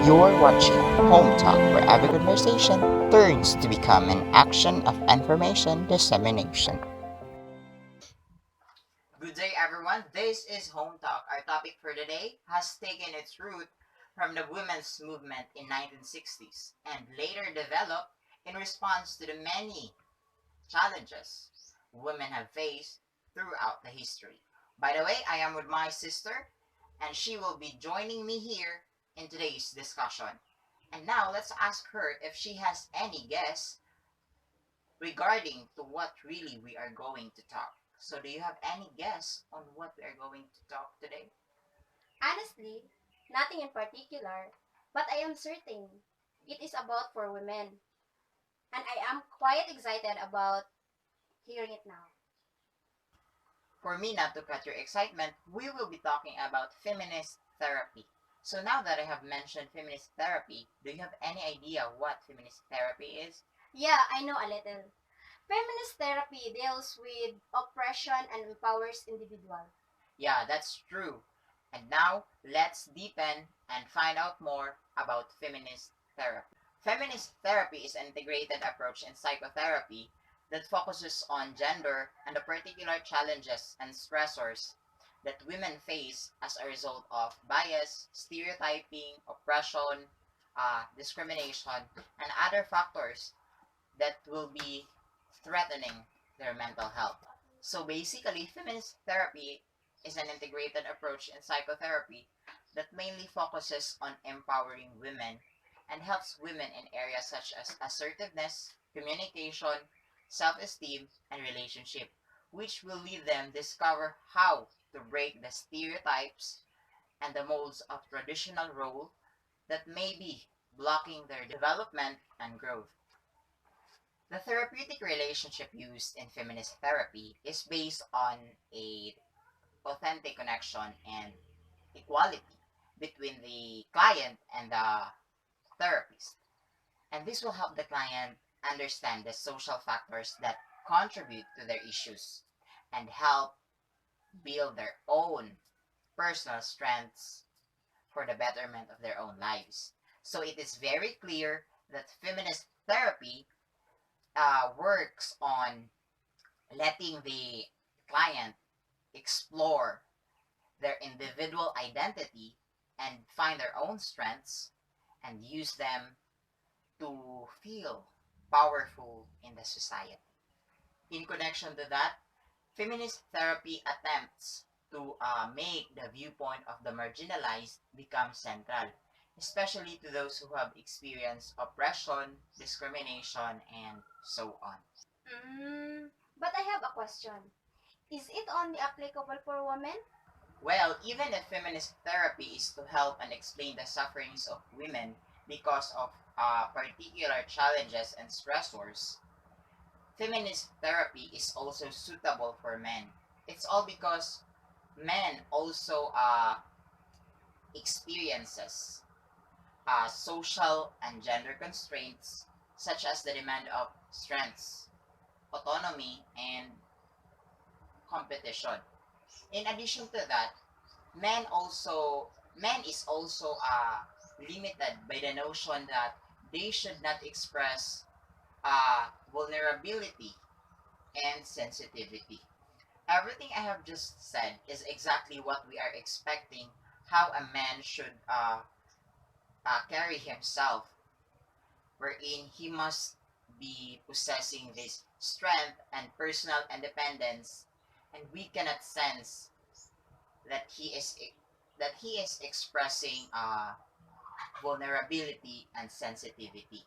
You're watching Home Talk, where every conversation turns to become an action of information dissemination. Good day, everyone. This is Home Talk. Our topic for today has taken its root from the women's movement in 1960s and later developed in response to the many challenges women have faced throughout the history. By the way, I am with my sister, and she will be joining me here in today's discussion. And now let's ask her if she has any guess regarding to what really we are going to talk. So do you have any guess on what we are going to talk today? Honestly, nothing in particular, but I am certain it is about for women, and I am quite excited about hearing it now. For me not to cut your excitement, we will be talking about feminist therapy. So now that I have mentioned feminist therapy, do you have any idea what feminist therapy is? Yeah, I know a little. Feminist therapy deals with oppression and empowers individuals. Yeah, that's true. And now let's deepen and find out more about feminist therapy. Feminist therapy is an integrated approach in psychotherapy that focuses on gender and the particular challenges and stressors that women face as a result of bias, stereotyping, oppression, discrimination, and other factors that will be threatening their mental health. So basically, feminist therapy is an integrated approach in psychotherapy that mainly focuses on empowering women and helps women in areas such as assertiveness, communication, self-esteem, and relationship, which will lead them discover how to break the stereotypes and the molds of traditional role that may be blocking their development and growth. The therapeutic relationship used in feminist therapy is based on a authentic connection and equality between the client and the therapist. And this will help the client understand the social factors that contribute to their issues and help build their own personal strengths for the betterment of their own lives. So it is very clear that feminist therapy works on letting the client explore their individual identity and find their own strengths and use them to feel powerful in the society. In connection to that, feminist therapy attempts to make the viewpoint of the marginalized become central, especially to those who have experienced oppression, discrimination, and so on. But I have a question. Is it only applicable for women? Well, even if feminist therapy is to help and explain the sufferings of women because of particular challenges and stressors, feminist therapy is also suitable for men. It's all because men also experiences social and gender constraints such as the demand of strengths, autonomy, and competition. In addition to that, men is also limited by the notion that they should not express vulnerability and sensitivity. Everything I have just said is exactly what we are expecting how a man should carry himself, wherein he must be possessing this strength and personal independence, and we cannot sense that he is expressing vulnerability and sensitivity.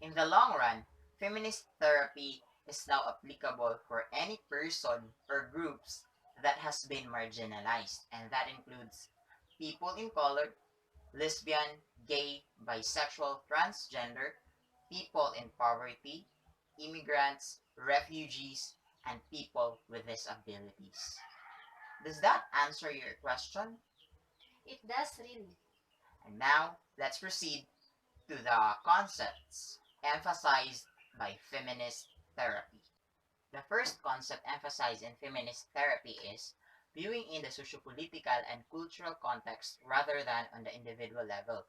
In the long run, feminist therapy is now applicable for any person or groups that has been marginalized, and that includes people in color, lesbian, gay, bisexual, transgender, people in poverty, immigrants, refugees, and people with disabilities. Does that answer your question? It does really. And now let's proceed to the concepts emphasized by feminist therapy. The first concept emphasized in feminist therapy is viewing in the sociopolitical and cultural context rather than on the individual level.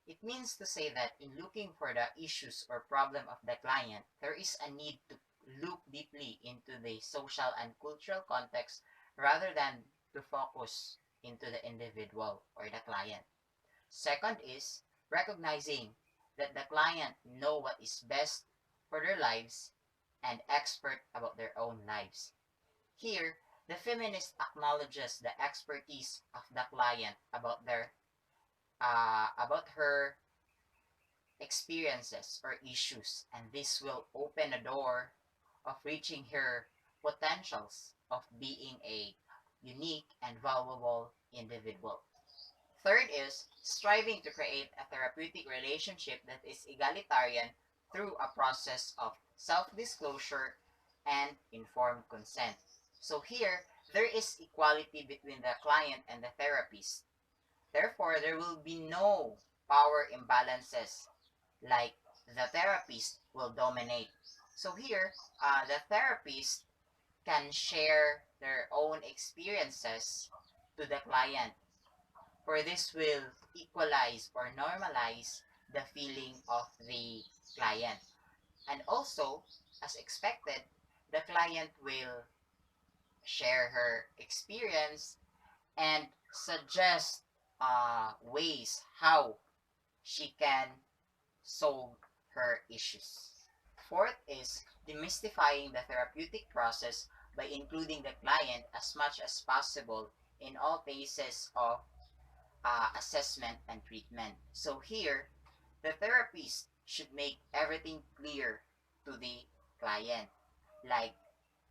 It means to say that in looking for the issues or problem of the client, there is a need to look deeply into the social and cultural context rather than to focus into the individual or the client. Second is recognizing that the client know what is best for their lives and expert about their own lives. Here, the feminist acknowledges the expertise of the client about her experiences or issues, and this will open a door of reaching her potentials of being a unique and valuable individual. Third is striving to create a therapeutic relationship that is egalitarian through a process of self-disclosure and informed consent. So here, there is equality between the client and the therapist. Therefore, there will be no power imbalances like the therapist will dominate. So here, the therapist can share their own experiences to the client, for this will equalize or normalize the feeling of the client. And also, as expected, the client will share her experience and suggest ways how she can solve her issues. Fourth is demystifying the therapeutic process by including the client as much as possible in all phases of assessment and treatment. So here, the therapist should make everything clear to the client. Like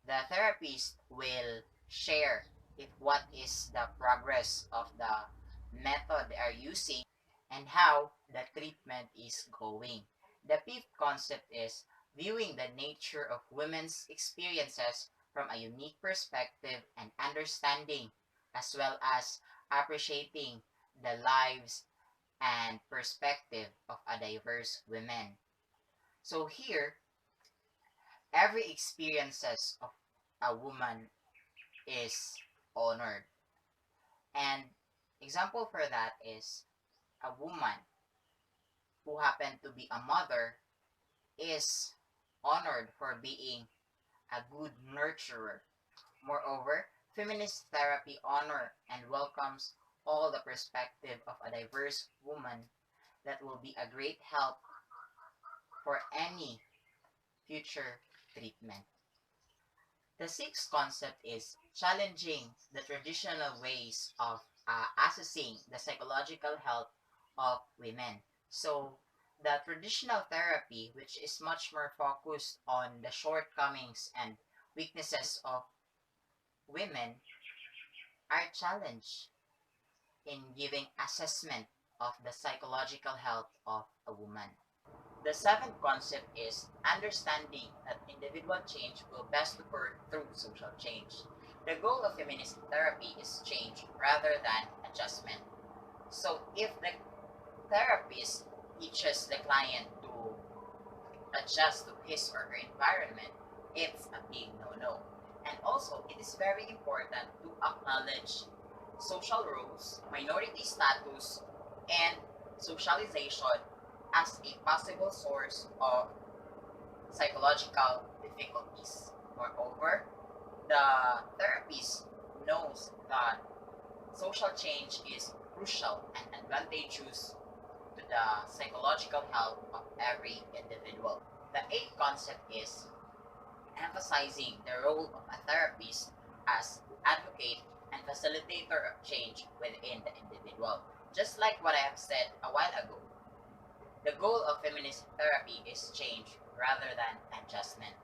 the therapist will share if what is the progress of the method they are using and how the treatment is going. The fifth concept is viewing the nature of women's experiences from a unique perspective and understanding, as well as appreciating the lives and perspective of a diverse women. So here, every experiences of a woman is honored. And example for that is a woman who happened to be a mother is honored for being a good nurturer. Moreover, feminist therapy honor and welcomes all the perspective of a diverse woman that will be a great help for any future treatment. The sixth concept is challenging the traditional ways of assessing the psychological health of women. So, the traditional therapy, which is much more focused on the shortcomings and weaknesses of women, are challenged in giving assessment of the psychological health of a woman. The seventh concept is understanding that individual change will best occur through social change. The goal of feminist therapy is change rather than adjustment. So if the therapist teaches the client to adjust to his or her environment, it's a big no-no. And also, it is very important to acknowledge social roles, minority status, and socialization as a possible source of psychological difficulties. Moreover, the therapist knows that social change is crucial and advantageous to the psychological health of every individual. The eighth concept is emphasizing the role of a therapist as advocate and facilitator of change within the individual. Just like what I have said a while ago, the goal of feminist therapy is change rather than adjustment.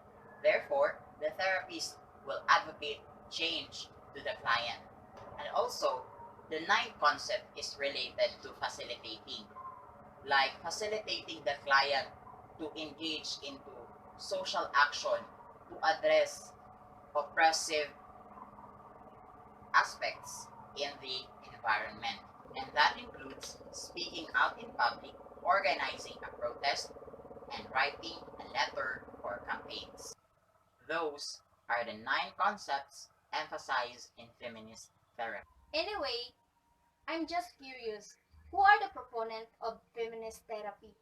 Therefore, the therapist will advocate change to the client. And also, the ninth concept is related to facilitating, like facilitating the client to engage into social action to address oppressive aspects in the environment. And that includes speaking out in public, organizing a protest, and writing a letter for campaigns. Those are the nine concepts emphasized in feminist therapy. Anyway, I'm just curious. Who are the proponents of feminist therapy?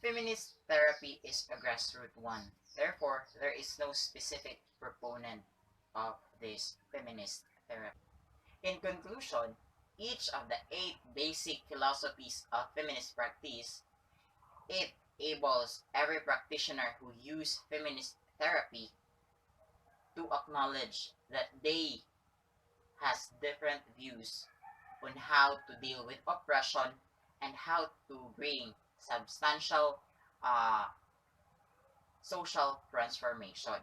Feminist therapy is a grassroots one. Therefore, there is no specific proponent of this feminist therapy. In conclusion, each of the 8 basic philosophies of feminist practice, it enables every practitioner who use feminist therapy to acknowledge that they has different views on how to deal with oppression and how to bring substantial uh, social transformation.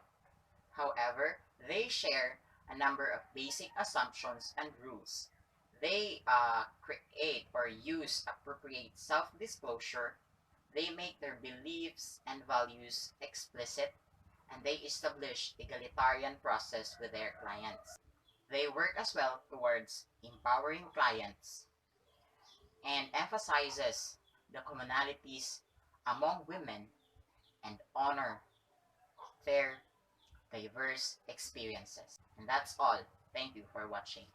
However, they share a number of basic assumptions and rules. They create or use appropriate self-disclosure. They make their beliefs and values explicit, and they establish egalitarian process with their clients. They work as well towards empowering clients and emphasizes the commonalities among women and honor fair, diverse experiences. And that's all. Thank you for watching.